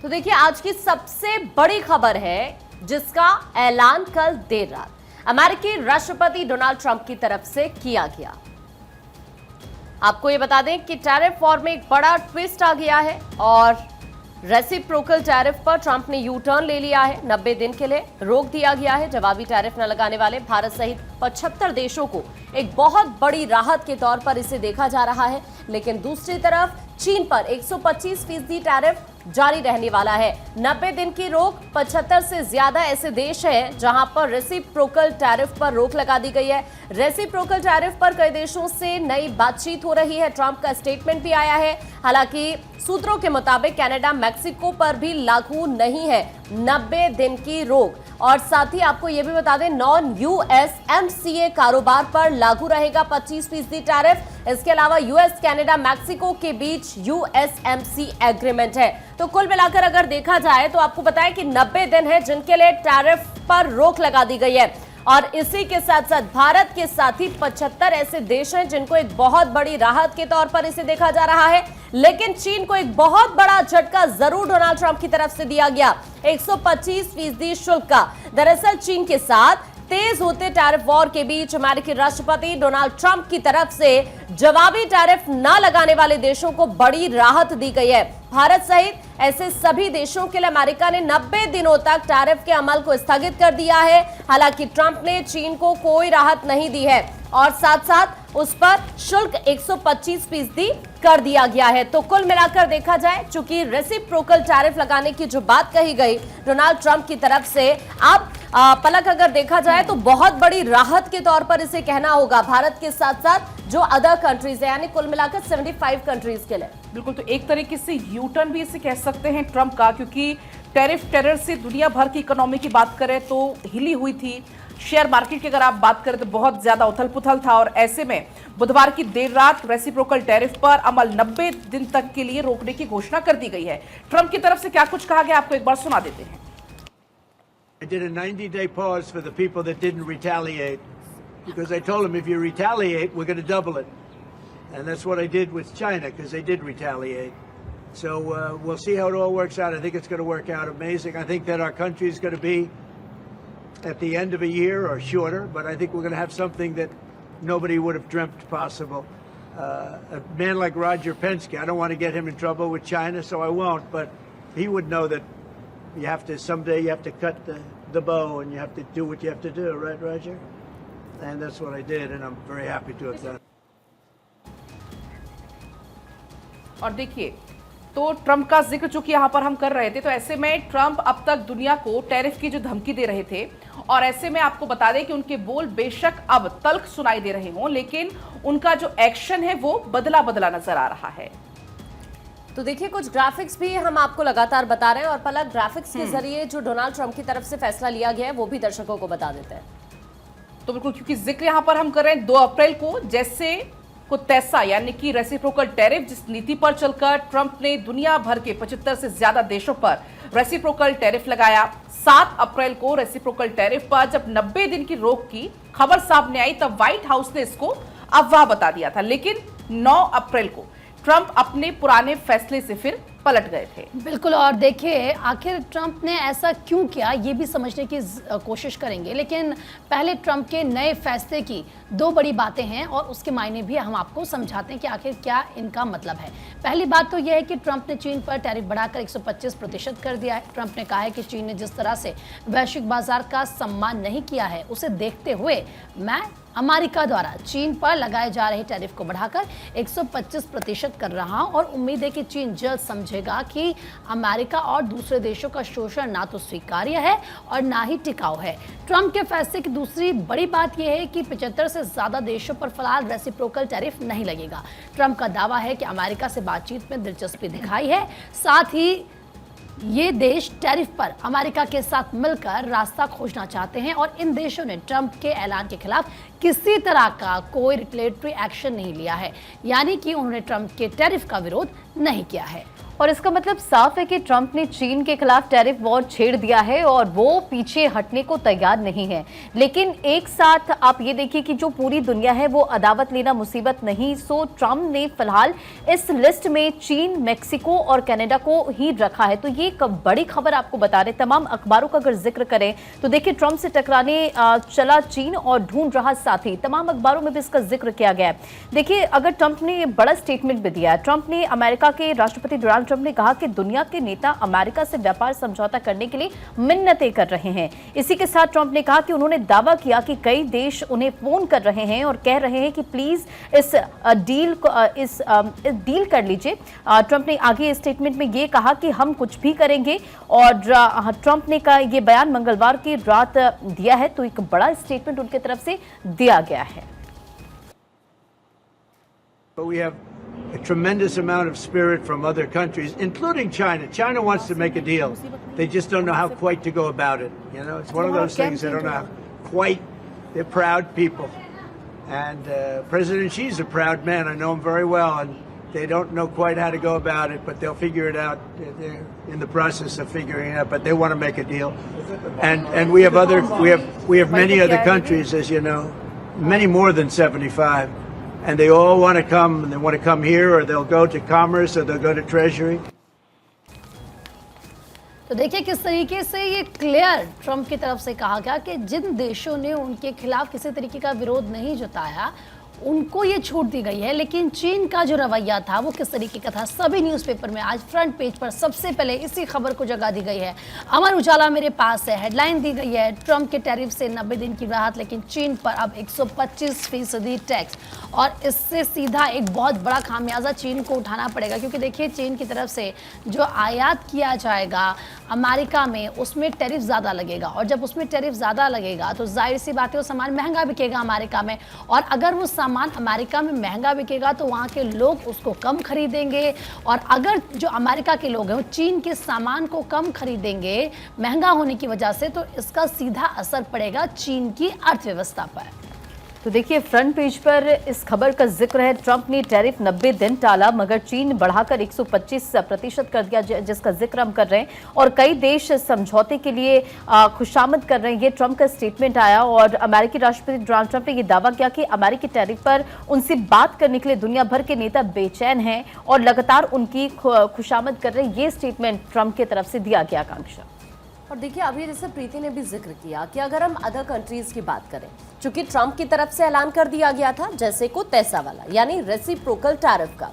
तो देखिए आज की सबसे बड़ी खबर है जिसका ऐलान कल देर रात अमेरिकी राष्ट्रपति डोनाल्ड ट्रंप की तरफ से किया गया। आपको यह बता दें कि टैरिफ वॉर में एक बड़ा ट्विस्ट आ गया है और रेसिप्रोकल टैरिफ पर ट्रंप ने यू टर्न ले लिया है। 90 दिन के लिए रोक दिया गया है। जवाबी टैरिफ न लगाने वाले भारत सहित 75 देशों को एक बहुत बड़ी राहत के तौर पर इसे देखा जा रहा है, लेकिन दूसरी तरफ चीन पर 125% टैरिफ जारी रहने वाला है। 90 दिन की रोक, 75 से ज्यादा ऐसे देश हैं जहां पर रेसिप्रोकल टैरिफ पर रोक लगा दी गई है। रेसिप्रोकल टैरिफ पर कई देशों से नई बातचीत हो रही है। ट्रंप का स्टेटमेंट भी आया है। हालांकि सूत्रों के मुताबिक कनाडा, मैक्सिको पर भी लागू नहीं है 90 दिन की रोक। और साथ ही आपको यह भी बता दें, नॉन यूएसएमसीए कारोबार पर लागू रहेगा 25% टैरिफ। इसके अलावा यूएस, कनाडा, मैक्सिको के बीच यूएसएमसी एग्रीमेंट है। तो कुल मिलाकर अगर देखा जाए तो आपको बताएं कि 90 दिन है जिनके लिए टैरिफ पर रोक लगा दी गई है। और इसी के साथ साथ भारत के साथ ही 75 ऐसे देश हैं जिनको एक बहुत बड़ी राहत के तौर पर इसे देखा जा रहा है। लेकिन चीन को एक बहुत बड़ा झटका जरूर डोनाल्ड ट्रंप की तरफ से दिया गया, 125% शुल्क का। दरअसल चीन के साथ तेज होते टैरिफ वॉर के बीच अमेरिकी राष्ट्रपति डोनाल्ड ट्रंप की तरफ से जवाबी टैरिफ न लगाने वाले देशों को बड़ी राहत दी गई है। भारत सहित ऐसे सभी देशों के लिए अमेरिका ने 90 दिनों तक टैरिफ के अमल को स्थगित कर दिया है। हालांकि ट्रंप ने चीन को कोई राहत नहीं दी है और साथ साथ उस पर शुल्क 125% कर दिया गया है। तो कुल मिलाकर देखा जाए, चूंकि रेसिप्रोकल टैरिफ लगाने की जो बात कही गई डोनाल्ड ट्रंप की तरफ से, अब पलक अगर देखा जाए तो बहुत बड़ी राहत के तौर पर इसे कहना होगा भारत के साथ साथ जो अदर कंट्रीज है, यानी कुल मिलाकर 75 कंट्रीज के लिए। बिल्कुल, तो एक तरीके से यू टर्न भी इसे कह सकते हैं ट्रंप का, क्योंकि टैरिफ टेरर से दुनिया भर की इकोनॉमी की बात करें तो हिली हुई थी। शेयर मार्केट की अगर आप बात करें तो बहुत ज्यादा उथल पुथल था और ऐसे में बुधवार की देर रात रेसिप्रोकल टैरिफ पर अमल 90 दिन तक के लिए रोकने की घोषणा कर दी गई है। ट्रंप की तरफ से क्या कुछ कहा गया, आपको एक बार सुना देते हैं। I did a 90-day pause for the people that didn't retaliate, because I told them if you retaliate, we're going to double it. And that's what I did with China, because they did retaliate. So we'll see how it all works out. I think it's going to work out amazing. I think that our country is going to be at the end of a year or shorter, but I think we're going to have something that nobody would have dreamt possible. A man like Roger Penske, I don't want to get him in trouble with China, so I won't, but he would know that you have to, someday you have to cut the bow and you have to do what you have to do, right, Roger? And that's what I did, and I'm very happy to have done it. और देखिए, तो Trump का जिक्र चूंकि यहां पर हम कर रहे थे, तो ऐसे में ट्रंप अब तक दुनिया को टैरिफ की जो धमकी दे रहे थे, और ऐसे में आपको बता दें कि उनके बोल बेशक अब तल्ख सुनाई दे रहे हों, लेकिन उनका जो एक्शन है वो बदला बदला नजर आ रहा है। तो देखिए कुछ ग्राफिक्स भी हम आपको लगातार बता रहे हैं और पलक ग्राफिक्स के जरिए जो डोनाल्ड ट्रंप की तरफ से फैसला लिया गया है वो भी दर्शकों को बता देते हैं। तो बिल्कुल, क्योंकि जिक्र यहां पर हम कर रहे हैं 2 अप्रैल को, जैसे को तैसा यानी कि रेसिप्रोकल टैरिफ जिस नीति पर चलकर ट्रंप ने दुनिया भर के 75 से ज्यादा देशों पर रेसिप्रोकल टैरिफ लगाया। 7 अप्रैल को रेसिप्रोकल टैरिफ पर जब 90 दिन की रोक की खबर सामने आई तब व्हाइट हाउस ने इसको अफवाह बता दिया था, लेकिन 9 अप्रैल को ट्रंप अपने पुराने फैसले से फिर पलट गए थे। बिल्कुल, और देखिए आखिर ट्रंप ने ऐसा क्यों किया ये भी समझने की कोशिश करेंगे, लेकिन पहले ट्रंप के नए फैसले की 2 बड़ी बातें हैं और उसके मायने भी हम आपको समझाते हैं कि आखिर क्या इनका मतलब है। पहली बात तो यह है कि ट्रंप ने चीन पर टैरिफ बढ़ाकर 125% कर दिया है। ट्रंप ने कहा है कि चीन ने जिस तरह से वैश्विक बाजार का सम्मान नहीं किया है, उसे देखते हुए मैं अमेरिका द्वारा चीन पर लगाए जा रहे टैरिफ को बढ़ाकर 125% कर रहा हूं और उम्मीद है कि चीन जल्द समझेगा कि अमेरिका और दूसरे देशों का शोषण ना तो स्वीकार्य है और ना ही टिकाऊ है। ट्रंप के फैसले की दूसरी बड़ी बात यह है कि 75 से ज्यादा देशों पर फिलहाल रेसिप्रोकल टैरिफ नहीं लगेगा। ट्रंप का दावा है कि अमेरिका से बातचीत में दिलचस्पी दिखाई है, साथ ही ये देश टैरिफ पर अमेरिका के साथ मिलकर रास्ता खोजना चाहते हैं और इन देशों ने ट्रंप के ऐलान के खिलाफ किसी तरह का कोई रिटेलिएटरी एक्शन नहीं लिया है, यानी कि उन्होंने ट्रंप के टैरिफ का विरोध नहीं किया है। और इसका मतलब साफ है कि ट्रंप ने चीन के खिलाफ टैरिफ वॉर छेड़ दिया है और वो पीछे हटने को तैयार नहीं है। लेकिन एक साथ आप ये देखिए कि जो पूरी दुनिया है वो अदावत लेना मुसीबत नहीं। सो ट्रंप ने फिलहाल इस लिस्ट में चीन, मेक्सिको और कनाडा को ही रखा है। तो ये एक बड़ी खबर आपको बता रहे। तमाम अखबारों का अगर जिक्र करें तो देखिए ट्रंप से टकराने चला चीन और ढूंढ रहा साथी। तमाम अखबारों में भी इसका जिक्र किया गया है। देखिए अगर ट्रंप ने बड़ा स्टेटमेंट भी दिया है। ट्रंप ने अमेरिका के राष्ट्रपति डोनाल्ड ट्रंप ने कहा कि दुनिया के नेता अमेरिका से व्यापार समझौता करने के लिए मिन्नतें कर रहे हैं। इसी के साथ ट्रंप ने कहा कि उन्होंने दावा किया कि कई देश उन्हें फोन कर रहे हैं और कह रहे हैं कि प्लीज इस डील कर लीजिए। ट्रंप ने आगे स्टेटमेंट में ये कहा कि हम कुछ भी करेंगे और ट्रंप ने कहा ये बयान मंगलवार की रात दिया है। तो एक बड़ा स्टेटमेंट उनकी तरफ से दिया गया है। But we have a tremendous amount of spirit from other countries, including China. China wants to make a deal. They just don't know how quite to go about it. You know, it's one of those things they don't know how quite. They're proud people. And President Xi's a proud man. I know him very well. And they don't know quite how to go about it, but they'll figure it out. They're in the process of figuring it out, but they want to make a deal. And we have many other countries, as you know, many more than 75. And they all want to come, and they want to come here, or they'll go to Commerce, or they'll go to Treasury. तो देखिए किस तरीके से ये clear Trump की तरफ से कहा गया कि जिन देशों ने उनके खिलाफ किसी तरीके का विरोध नहीं जताया उनको ये छूट दी गई है। लेकिन चीन का जो रवैया था वो किस तरीके का था, सभी न्यूज़पेपर में आज फ्रंट पेज पर सबसे पहले इसी खबर को जगह दी गई है। अमर उजाला मेरे पास है, हेडलाइन दी गई है ट्रंप के टैरिफ से 90 दिन की राहत, लेकिन चीन पर अब 125% टैक्स। और इससे सीधा एक बहुत बड़ा खामियाजा चीन को उठाना पड़ेगा, क्योंकि देखिए चीन की तरफ से जो आयात किया जाएगा अमेरिका में उसमें टैरिफ ज़्यादा लगेगा, और जब उसमें टैरिफ ज़्यादा लगेगा तो जाहिर सी बात है वो सामान महंगा बिकेगा अमेरिका में। और अगर वो सामान अमेरिका में महंगा बिकेगा तो वहाँ के लोग उसको कम खरीदेंगे, और अगर जो अमेरिका के लोग हैं वो चीन के सामान को कम खरीदेंगे महंगा होने की वजह से, तो इसका सीधा असर पड़ेगा चीन की अर्थव्यवस्था पर। तो देखिए फ्रंट पेज पर इस खबर का जिक्र है, ट्रंप ने टैरिफ 90 दिन टाला मगर चीन बढ़ाकर 125% कर दिया, जिसका जिक्र हम कर रहे हैं। और कई देश समझौते के लिए खुशामद कर रहे हैं। ये ट्रंप का स्टेटमेंट आया और अमेरिकी राष्ट्रपति डोनाल्ड ट्रंप ने यह दावा किया कि अमेरिकी टैरिफ पर उनसे बात करने के लिए दुनिया भर के नेता बेचैन हैं और लगातार उनकी खुशामद कर रहे हैं। ये स्टेटमेंट ट्रंप की तरफ से दिया गया। आकांक्षा, और देखिए अभी जैसे प्रीति ने भी जिक्र किया कि अगर हम अदर कंट्रीज की बात करें, चूंकि ट्रंप की तरफ से ऐलान कर दिया गया था जैसे को तैसा वाला यानी रेसिप्रोकल टैरिफ का,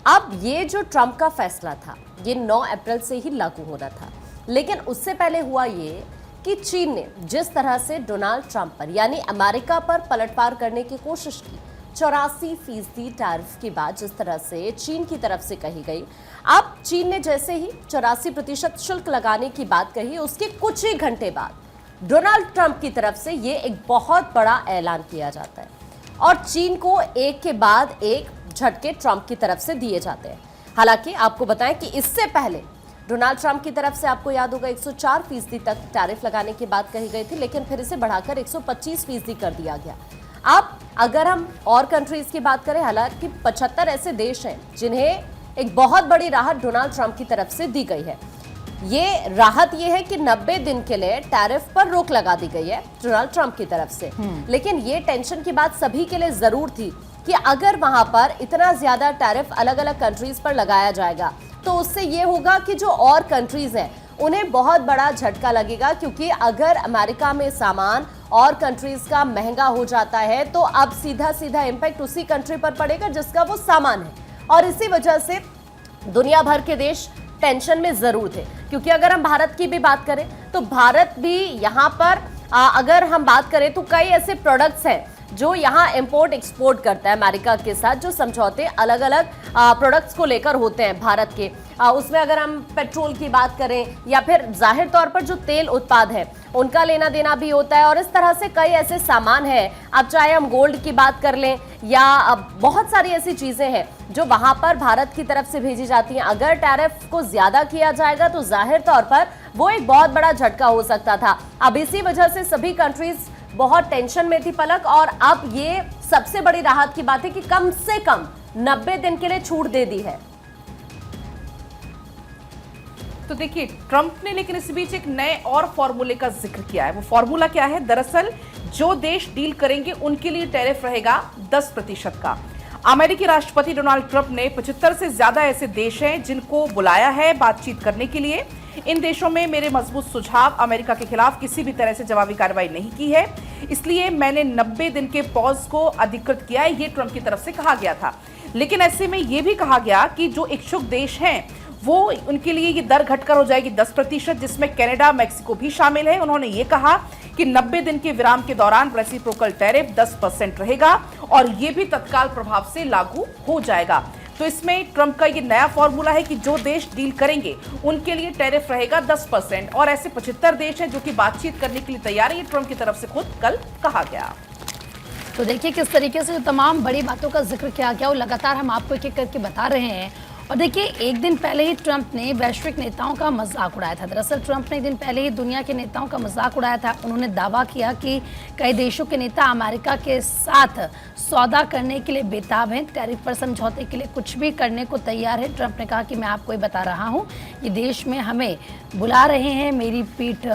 अब ये जो ट्रंप का फैसला था ये 9 अप्रैल से ही लागू होना था। लेकिन उससे पहले हुआ ये कि चीन ने जिस तरह से डोनाल्ड ट्रंप पर यानी अमेरिका पर पलटवार करने की कोशिश की, 84% टैरिफ की बात जिस तरह से चीन की तरफ से कही गई, अब चीन ने जैसे ही 84% शुल्क लगाने की बात कही, उसके कुछ ही घंटे बाद डोनाल्ड ट्रंप की तरफ से ये एक बहुत बड़ा ऐलान किया जाता है और चीन को एक के बाद एक झटके ट्रंप की तरफ से दिए जाते हैं। हालांकि आपको बताएं कि इससे पहले डोनाल्ड ट्रंप की तरफ से आपको याद होगा 104% तक टैरिफ लगाने की बात कही गई थी, लेकिन फिर इसे बढ़ाकर 125% कर दिया गया। अब अगर हम और कंट्रीज की बात करें, हालांकि 75 ऐसे देश हैं जिन्हें एक बहुत बड़ी राहत डोनाल्ड ट्रंप की तरफ से दी गई है। ये राहत ये है कि 90 दिन के लिए टैरिफ पर रोक लगा दी गई है डोनाल्ड ट्रंप की तरफ से। लेकिन ये टेंशन की बात सभी के लिए जरूर थी कि अगर वहां पर इतना ज्यादा टैरिफ अलग अलग कंट्रीज पर लगाया जाएगा तो उससे ये होगा कि जो और कंट्रीज हैं उन्हें बहुत बड़ा झटका लगेगा, क्योंकि अगर अमेरिका में सामान और कंट्रीज का महंगा हो जाता है तो अब सीधा सीधा इंपैक्ट उसी कंट्री पर पड़ेगा जिसका वो सामान है। और इसी वजह से दुनिया भर के देश टेंशन में जरूर थे, क्योंकि अगर हम भारत की भी बात करें तो भारत भी यहाँ पर अगर हम बात करें तो कई ऐसे प्रोडक्ट्स हैं जो यहाँ इंपोर्ट एक्सपोर्ट करता है अमेरिका के साथ, जो समझौते अलग अलग प्रोडक्ट्स को लेकर होते हैं भारत के। उसमें अगर हम पेट्रोल की बात करें या फिर जाहिर तौर पर जो तेल उत्पाद है उनका लेना देना भी होता है, और इस तरह से कई ऐसे सामान हैं। अब चाहे हम गोल्ड की बात कर लें या बहुत सारी ऐसी चीजें हैं जो वहां पर भारत की तरफ से भेजी जाती हैं। अगर टैरिफ को ज्यादा किया जाएगा तो जाहिर तौर पर वो एक बहुत बड़ा झटका हो सकता था। अब इसी वजह से सभी कंट्रीज बहुत टेंशन में थी पलक, और अब ये सबसे बड़ी राहत की बात है कि कम से कम 90 दिन के लिए छूट दे दी है। तो देखिए ट्रंप ने लेकिन इस बीच एक नए और फॉर्मूले का जिक्र किया है। वो फॉर्मूला क्या है? दरअसल जो देश डील करेंगे उनके लिए टैरिफ रहेगा 10% का। अमेरिकी राष्ट्रपति डोनाल्ड ट्रंप ने 75 से ज्यादा ऐसे देश हैं जिनको बुलाया है बातचीत करने के लिए। इन देशों में मेरे मजबूत सुझाव अमेरिका के खिलाफ किसी भी तरह से जवाबी कार्रवाई नहीं की है, इसलिए मैंने 90 दिन के पॉज को अधिकृत किया है, ये ट्रंप की तरफ से कहा गया था। लेकिन ऐसे में यह भी कहा गया कि जो इच्छुक देश हैं वो उनके लिए ये दर घटकर हो जाएगी 10%, जिसमें कनाडा, मैक्सिको भी शामिल है। उन्होंने ये कहा कि 90 दिन के विराम के दौरान रेसिप्रोकल टैरिफ 10% रहेगा और ये भी तत्काल प्रभाव से लागू हो जाएगा। तो इसमें ट्रंप का ये नया फॉर्मूला है कि जो देश डील करेंगे उनके लिए टैरिफ रहेगा 10% और ऐसे 75 देश हैं जो कि बातचीत करने के लिए तैयार है, ये ट्रंप की तरफ से खुद कल कहा गया। तो देखिए किस तरीके से जो तमाम बड़ी बातों का जिक्र किया गया वो लगातार हम आपको एक एक करके बता रहे हैं। और देखिए एक दिन पहले ही ट्रंप ने वैश्विक नेताओं का मजाक उड़ाया था। दरअसल ट्रंप ने एक दिन पहले ही दुनिया के नेताओं का मजाक उड़ाया था। उन्होंने दावा किया कि कई देशों के नेता अमेरिका के साथ सौदा करने के लिए बेताब हैं, टैरिफ पर समझौते के लिए कुछ भी करने को तैयार है। ट्रंप ने कहा कि मैं आपको ये बता रहा हूँ, ये देश में हमें बुला रहे हैं, मेरी पीठ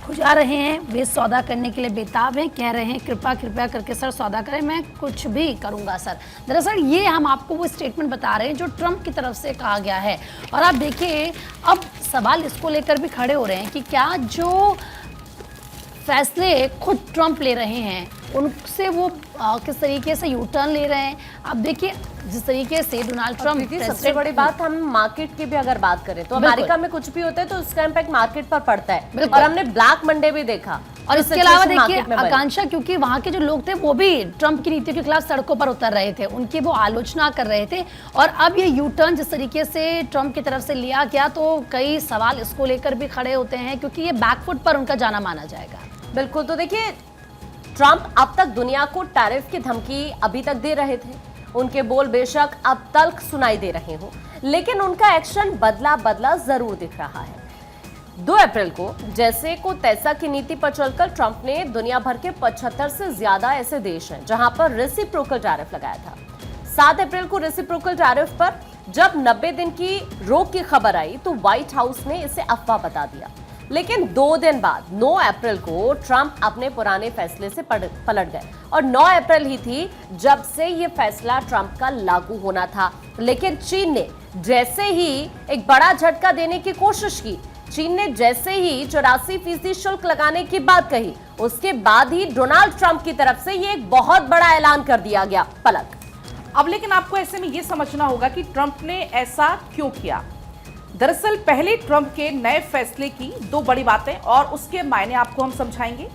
खुजा रहे हैं, वे सौदा करने के लिए बेताब हैं, कह रहे हैं कृपया कृपया करके सर सौदा करें, मैं कुछ भी करूंगा सर। दरअसल ये हम आपको वो स्टेटमेंट बता रहे हैं जो ट्रंप की तरफ से कहा गया है। और आप देखिए अब सवाल इसको लेकर भी खड़े हो रहे हैं कि क्या जो फैसले खुद ट्रंप ले रहे हैं उनसे वो किस तरीके से यू टर्न ले रहे हैं। अब देखिए जिस तरीके से डोनाल्ड ट्रंप, सबसे बड़ी बात हम मार्केट की भी अगर बात करें तो अमेरिका में कुछ भी होता है तो उसका इम्पैक्ट मार्केट पर पड़ता है और हमने ब्लैक मंडे भी देखा। और इसके अलावा देखिए आकांक्षा, क्योंकि वहां के जो लोग थे वो भी ट्रंप की नीतियों के खिलाफ सड़कों पर उतर रहे थे, उनकी वो आलोचना कर रहे थे। और अब ये यू टर्न जिस तरीके से ट्रंप की तरफ से लिया गया तो कई सवाल इसको लेकर भी खड़े होते हैं क्योंकि ये बैकफुट पर उनका जाना माना जाएगा। बिल्कुल। तो देखिए ट्रंप अब तक दुनिया को टैरिफ की धमकी अभी तक दे रहे थे, उनके बोल बेशक अब तल्ख सुनाई दे रहे हो, लेकिन उनका एक्शन बदला बदला जरूर दिख रहा है। 2 अप्रैल को जैसे को तैसा की नीति पर चलकर ट्रंप ने दुनिया भर के 75 से ज्यादा ऐसे देश हैं जहां पर रेसिप्रोकल टैरिफ लगाया था। 7 अप्रैल को रेसिप्रोकल टैरिफ पर जब 90 दिन की रोक की खबर आई तो व्हाइट हाउस ने इसे अफवाह बता दिया, लेकिन 2 दिन बाद 9 अप्रैल को ट्रंप अपने पुराने फैसले से पलट गए और 9 अप्रैल ही थी जब से ये फैसला ट्रंप का लागू होना था। लेकिन चीन ने जैसे ही एक बड़ा झटका देने की कोशिश की, चीन ने जैसे ही 84% शुल्क लगाने की बात कही, उसके बाद ही डोनाल्ड ट्रंप की तरफ से ये एक बहुत बड़ा ऐलान कर दिया गया। पलक अब लेकिन आपको ऐसे में ये समझना होगा कि ट्रंप ने ऐसा क्यों किया। दरअसल पहले ट्रंप के नए फैसले की 2 बड़ी बातें और उसके मायने आपको हम समझाएंगे।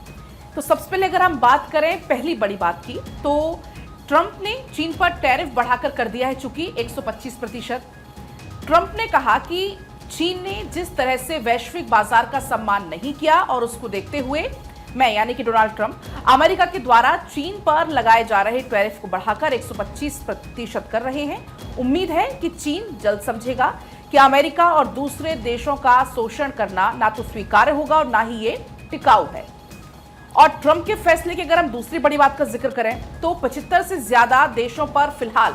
तो सबसे पहले अगर हम बात करें पहली बड़ी बात की तो ट्रंप ने चीन पर टैरिफ बढ़ाकर कर दिया है चूंकि 125%। ट्रंप ने कहा कि चीन ने जिस तरह से वैश्विक बाजार का सम्मान नहीं किया और उसको देखते हुए मैं यानी कि डोनाल्ड ट्रंप अमेरिका के द्वारा चीन पर लगाए जा रहे टैरिफ को बढ़ाकर 125% कर रहे हैं। उम्मीद है कि चीन जल्द समझेगा कि अमेरिका और दूसरे देशों का शोषण करना ना तो स्वीकार्य होगा और ना ही ये टिकाऊ है। और ट्रंप के फैसले की अगर हम दूसरी बड़ी बात का जिक्र करें तो 75 से ज्यादा देशों पर फिलहाल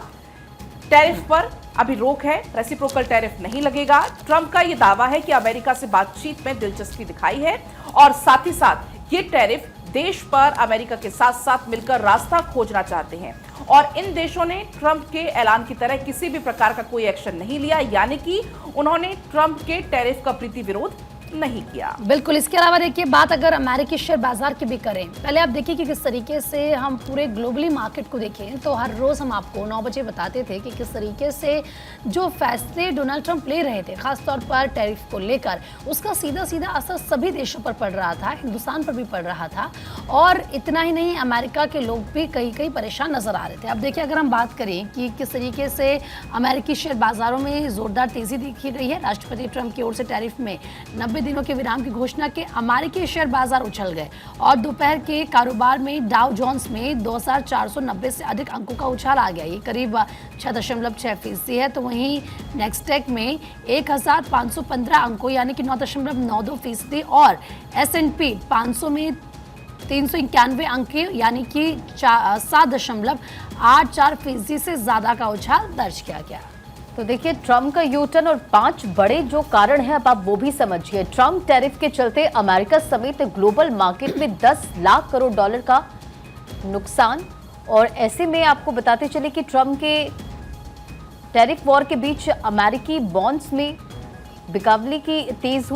टैरिफ पर अभी रोक है, रेसिप्रोकल टैरिफ नहीं लगेगा। ट्रंप का यह दावा है कि अमेरिका से बातचीत में दिलचस्पी दिखाई है और साथ ही साथ ये टैरिफ देश पर अमेरिका के साथ साथ मिलकर रास्ता खोजना चाहते हैं और इन देशों ने ट्रंप के ऐलान की तरह किसी भी प्रकार का कोई एक्शन नहीं लिया, यानी कि उन्होंने ट्रंप के टैरिफ का प्रीति विरोध नहीं किया। बिल्कुल। इसके अलावा देखिए बात अगर अमेरिकी शेयर बाजार की भी करें, पहले आप देखिए कि किस तरीके से हम पूरे ग्लोबली मार्केट को देखें तो हर रोज हम आपको 9 बजे बताते थे कि किस तरीके से जो फैसले डोनाल्ड ट्रंप ले रहे थे खासतौर पर टैरिफ को लेकर, उसका सीधा सीधा असर सभी देशों पर पड़ रहा था, हिंदुस्तान पर भी पड़ रहा था। और इतना ही नहीं, अमेरिका के लोग भी कई परेशान नजर आ रहे थे। अब देखिए अगर हम बात करें कि किस तरीके से अमेरिकी शेयर बाजारों में जोरदार तेजी देखी गई है, राष्ट्रपति ट्रंप की ओर से टैरिफ में 90 दिनों के विराम की घोषणा के अमेरिकी शेयर बाजार उछल गए और दोपहर के कारोबार में डाउ जोन्स में 2490 से अधिक अंकों का उछाल आ गया, ये करीब 6.6% है। तो वहीं नेक्सटेक में 1515 अंकों यानी कि 9.92% और S&P 500 में 391 अंक यानी कि 7.84% से ज्यादा का उछाल दर्ज किया गया। तो देखिए ट्रम्प का यूटर्न और 5 बड़े जो कारण हैं, अब आप वो भी समझिए। ट्रम्प टैरिफ के चलते अमेरिका समेत ग्लोबल मार्केट में 10 लाख करोड़ डॉलर का नुकसान। और ऐसे में आपको बताते चले कि ट्रम्प के टैरिफ वॉर के बीच अमेरिकी बॉन्ड्स में बिकवाली तेज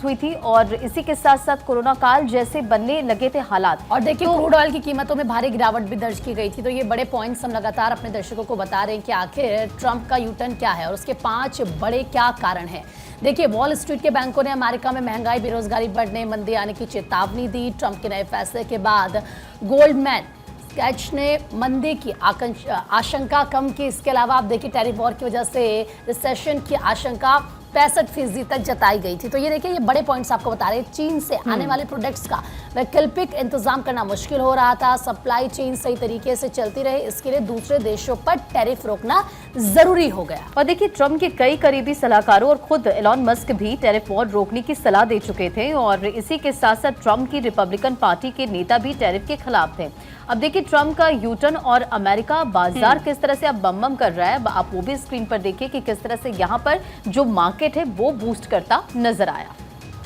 हुई थी और इसी के साथ साथ कोरोना काल जैसे बनने लगे थे हालात। और देखिए क्रूड ऑयल की कीमतों में भारी गिरावट भी दर्ज की गई थी। तो ये बड़े पॉइंट्स हम लगातार अपने दर्शकों को बता रहे हैं कि आखिर ट्रंप का यूटर्न क्या है और उसके 5 बड़े क्या कारण हैं। देखिए वॉल स्ट्रीट के बैंकों ने अमेरिका में महंगाई, बेरोजगारी बढ़ने, मंदी आने की चेतावनी दी। ट्रंप के नए फैसले के बाद गोल्डमैन सैच्स ने मंदी की आशंका कम की। इसके अलावा आप देखिए टैरिफ वॉर की वजह से रिसेशन की आशंका 65% तक जताई गई थी। तो ये देखिए ये बड़े पॉइंट्स आपको बता रहे हैं। चीन से आने वाले प्रोडक्ट्स का वैकल्पिक इंतजाम करना मुश्किल हो रहा था। सप्लाई चेन सही तरीके से चलती रहे, इसके लिए दूसरे देशों पर टैरिफ रोकना जरूरी हो गया। और देखिए ट्रम्प के कई करीबी सलाहकारों और खुद एलॉन मस्क भी टैरिफ वॉर रोकने की सलाह दे चुके थे और इसी के साथ साथ ट्रम्प की रिपब्लिकन पार्टी के नेता भी टैरिफ के खिलाफ थे। अब देखिए ट्रम्प का यूटर्न और अमेरिका बाजार किस तरह से अब बम कर रहा है। आप वो भी स्क्रीन पर देखिए कि किस तरह से यहाँ पर जो मार्केट है वो बूस्ट करता नजर आया।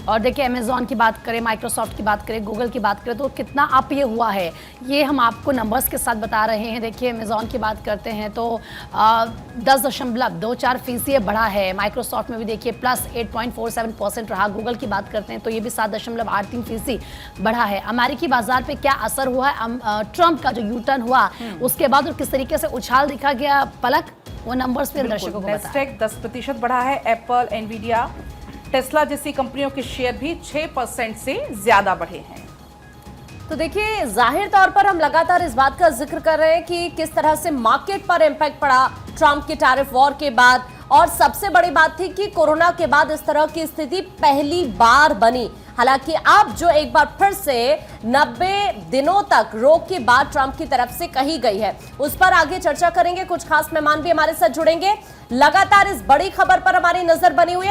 और देखिए अमेजॉन की बात करें, माइक्रोसॉफ्ट की बात करें, गूगल की बात करें तो कितना अप ये हुआ है, ये हम आपको नंबर्स के साथ बता रहे हैं। देखिए अमेजॉन की बात करते हैं तो 10.24% बढ़ा है। माइक्रोसॉफ्ट में भी देखिए प्लस 8.47% रहा। गूगल की बात करते हैं तो ये भी 7.83% बढ़ा है। अमेरिकी बाजार पे क्या असर हुआ है ट्रंप का जो यूटर्न हुआ उसके बाद और किस तरीके से उछाल दिखा गया, पलक वो नंबर्स पे दर्शकों को बताएं। नैस्डैक 10% बढ़ा है। एप्पल, एनवीडिया, टेस्ला जैसी कंपनियों के शेयर भी 6% से ज्यादा बढ़े हैं। तो देखिए जाहिर तौर पर हम लगातार इस बात का जिक्र कर रहे हैं कि किस तरह से मार्केट पर इंपैक्ट पड़ा ट्रंप के टैरिफ वॉर के बाद। और सबसे बड़ी बात थी कि कोरोना के बाद इस तरह की स्थिति पहली बार बनी। हालांकि अब जो एक बार फिर से 90 दिनों तक रोक की बात ट्रंप की तरफ से कही गई है उस पर आगे चर्चा करेंगे। कुछ खास मेहमान भी हमारे साथ जुड़ेंगे। लगातार इस बड़ी खबर पर हमारी नजर बनी हुई है।